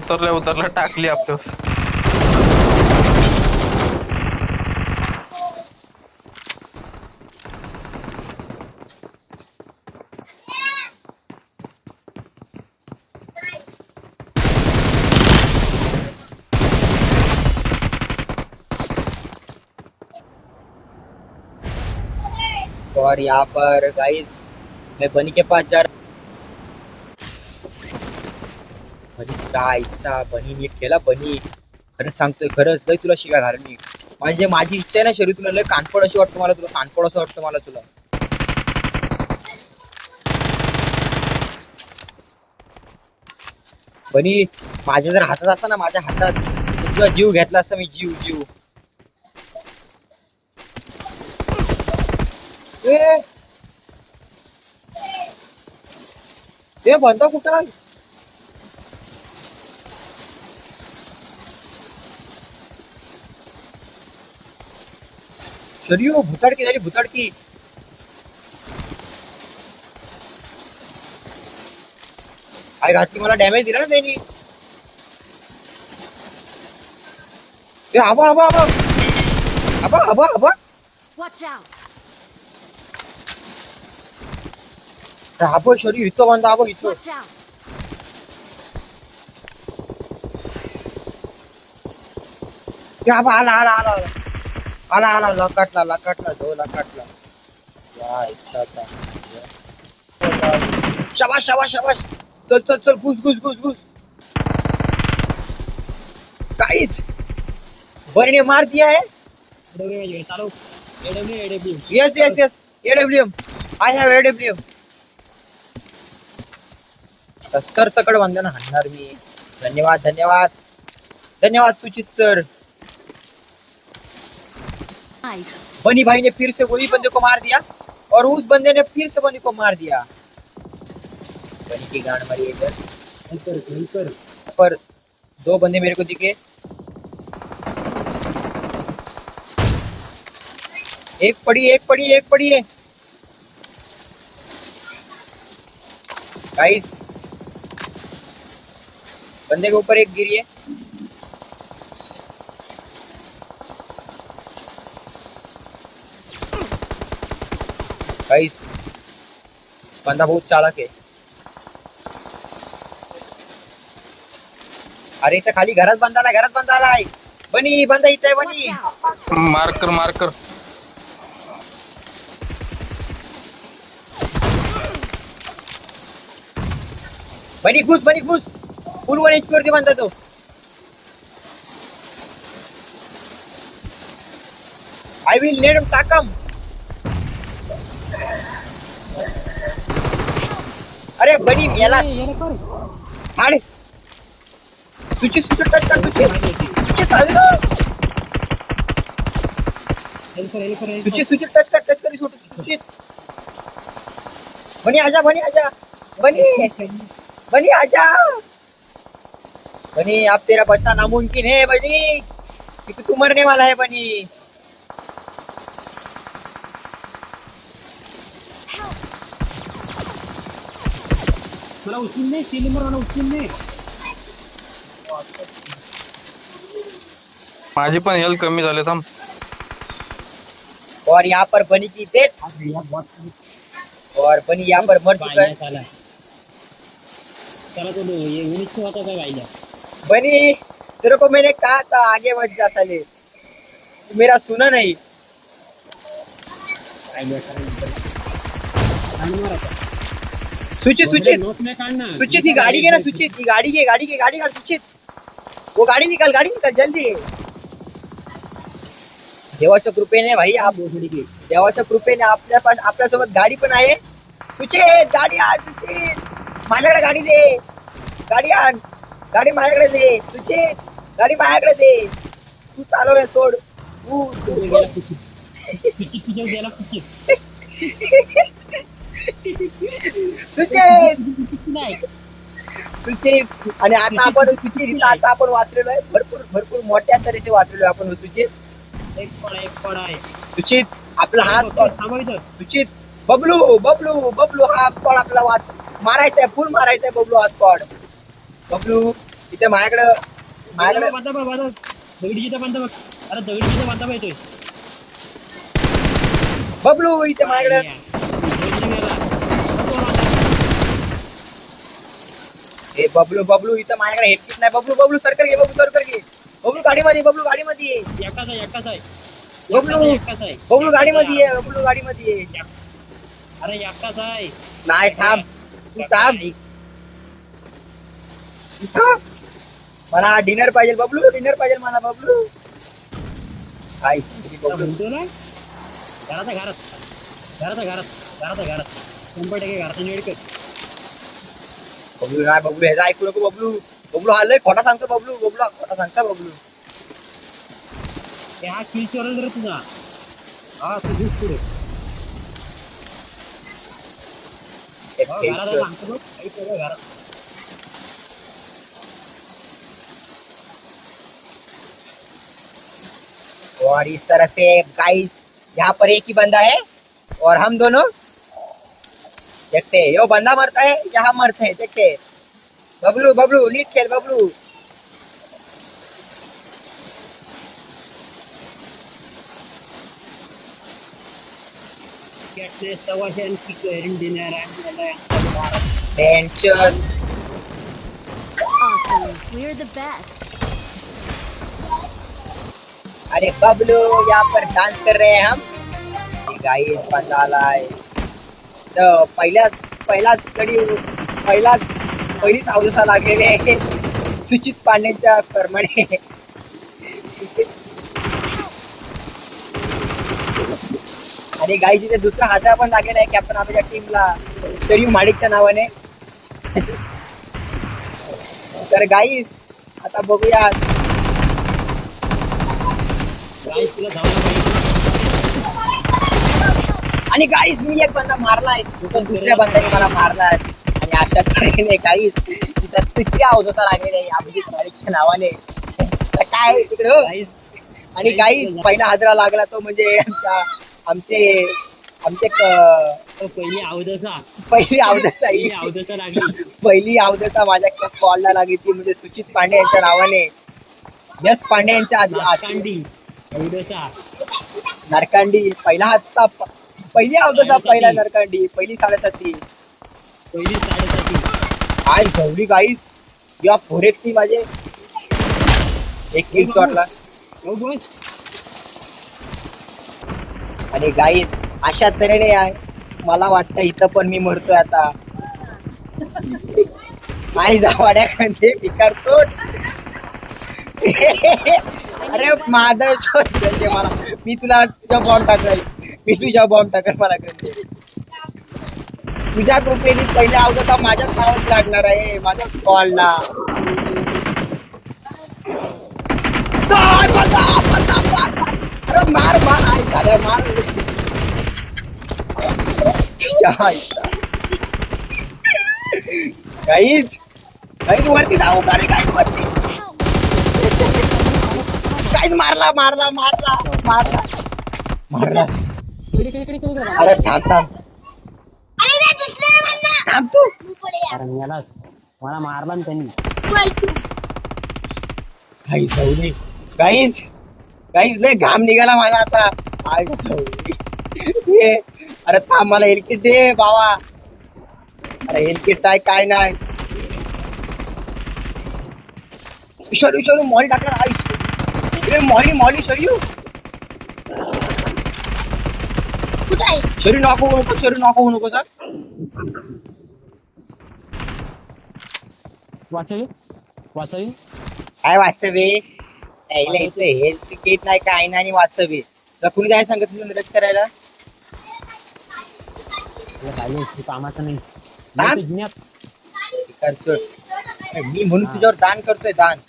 उतरल्या उतरल्या टाकली आपल्यावर. और यहाँ पर गाइस मैं बनी के पास जा रहा बनी काय इच्छा बनी नीट केला बनी खरंच सांगतोय खरंच लय तुला शिका घाल नीट म्हणजे माझी इच्छा आहे ना शरीर तुला लय कानपड अशी वाटतं मला तुला कानपड असं वाटतं मला तुला बनी माझ्या जर हातात असता ना माझ्या हातात तुझा जीव घेतला असता मी जीव जीव ए ते बंद कुठं आहे शरीर भुताडकी झाली भुताडकी काय घातली मला डॅमेज दिला ना त्यांनी ए आबा आबा आबा आबा आबा आबा Watch out! आबा शरीर इथं बांधा आबा इथं Watch out! ए आबा आला आला आला आला आला लकाटला लकाटला जो लकाटला या इच्छाचा शाबाश शाबाश शाबाश चल चल चल घुस घुस घुस घुस काहीच बरने मार दिया है yes yes yes AWM I have AWM sir सकड वंदना हाणणार मी धन्यवाद धन्यवाद धन्यवाद सुचित सर Nice. बनी भाई ने फिर से वही बंदे को मार दिया और उस बंदे ने फिर से बनी को मार दिया बनी की गांड मारी इधर पर दो बंदे मेरे को दिखे एक पड़ी एक पड़ी एक पड़ी है गाइस बंदे के ऊपर एक गिरी है गाइस बंदा बहुत चालाक है अरे इथं खाली घरात बंद आलाय बनी बंदा इथं आहे Watch बनी out! Marker marker. बनी घुस फुल 1 HP वरती बांधता तो आय विल नेड टाकम अरे बनी मेला अरे तुझी सुचट टच कर तुझी चाललो तुझी सुचट टच कर तुझी बनी आजा बनी आजा बनी अब तेरा बचना नामुमकिन है बनी क्योंकि तू मरने वाला है बनी मला उचलून 3 नंबर मला उचलून माझी पण हेल्थ कमी झाले थांब. और यहाँ पर बनी की डेथ और बनी यहाँ पर मर चुका है चला तो ये 19 होता था भाई बनी तेरे को मैंने कहा था आगे मत जा साले तू मेरा सुना नहीं सुचित नोट में काढना सुचित ही गाड़ी के ना सुचित ही गाड़ी का सुचित वो गाड़ी निकल जल्दी देवाच्या कृपेने भाई आप देवाच्या कृपेने आपल्यासोबत गाडी पण आहे सुचित गाडी आण सुचित माझ्याकडे गाडी दे गाडी आण गाडी माझ्याकडे दे सुचित गाडी माझ्याकडे दे तू चालवणे सोड सुचित आणि आता आपण वाचलेलो आहे भरपूर मोठ्या तऱ्हेचे वाचलेलो आहे आपण सुचित सुचित आपला हा सुचित बबलू हा स्क्वॉड आपला मारायचा आहे फुल मारायचा आहे बबलू हा स्क्वॉड बबलू इथे माझ्याकडं बांधा बघ बांधा दगडीचा बांधा बघ अरे दगडीचा बांधा येतोय बबलू इथे माझ्याकडं हे बबलू इथं माझ्याकडे हेल्किट नाही बबलू सर्कल घे बबलू गाडीमध्ये ये. एकटाच आहे बबलू गाडीमध्ये ये. अरे एकटाच आहे नाही थांब तू थांब मला डिनर पाहिजे मला बबलू काय बबलू म्हणतो ना घरात 100% घरात वेळ कर बबलू नाही बबलू ह्याचा ऐकू नको बबलू हा लय खोटा सांगतो बबलू खोटा सांगता बबलू ते हा किल चोरल रे तुझा हा तू झूट पुढे घरात सांगतो बघ काही सगळं घरात और इस तरह से गाइस यहाँ पर एक ही बंदा है और हम दोनों देखते हैं यो बंदा मरता है या हम मरते हैं देखते हैं बबलू नीट खेल Bablu tension Awesome. We're the best. अरे बबलू यहाँ पर डांस कर रहे हैं हम गाइस बंदा आला है तो पहिलीच अवदसा लागलेली आहे सुचित पांडेच्या कर्माने आणि गाई तिथे दुसरा हादरा पण लागलेला आहे कॅप्टन आपल्या टीमला शरीफ माडिकच्या नावाने तर गाईज आता बघूया तुला धावलं पाहिजे आणि गाईज मी एक बंदा मारलाय पण दुसऱ्या बंदाने मला मारलाय आणि अशा तऱ्हेने गाईज तिथं तिसऱ्या अवधता लागलेली आहे अभिजित माडिकच्या नावाने तर काय तिकडे हो? आणि गाईज पहिला हादरा लागला तो म्हणजे आमचे पहिली अवदसा लागली पहिली अवदसा माझ्या स्क्वॉडला लागली ती म्हणजे सुचित पांडे यांच्या नावाने यश पांडे यांच्या अवदसा नरकांडी पहिली अवदसा पहिला नरकांडी पहिली 7.5 काय झवली गाईज या फोरेक्सनी माझे एक किल शॉटला आणि गाईज अशा तऱ्हेने आहे मला वाटतं इथं पण मी मरतोय आता आई जावाड्याकडे पिकार चोट अरे माधव चोट म्हणजे मला मी तुझा बॉम्ब टाकल मला करते तुझ्या कृपेने पहिल्या अवधता माझ्याच नावात लागणार आहे माझ्या कॉलला अरे मार आई झाल्या मार गाईज वरती जाऊ का रे गाईज वरती गाईज मारला अरे थांब तू मला मारला ना त्यांनी गाईज लय घाम निघाला माझा आता काय जाऊदे अरे थांब मला हेल्किट दे बाबा अरे हेल्किट काय नाही शरू मॉली टाकणार आई मॉली शरू शरू नको नको सर वाचावी काय वाचवे यायला इथं हेल्थ किट नाही काय नाही वाचवे तुला कुणी काय सांगितलं मदत करायला कामाचं नाही मी म्हणून तुझ्यावर दान करतोय दान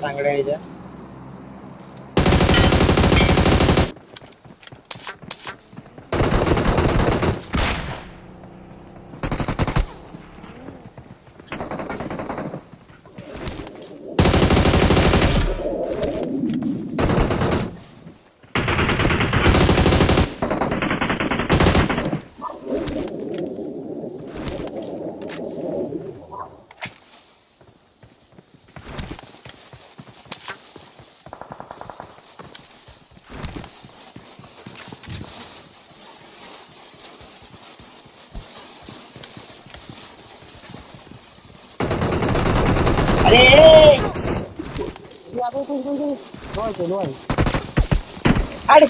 चांगल्या ह्याच्या अरे लो आहे अरे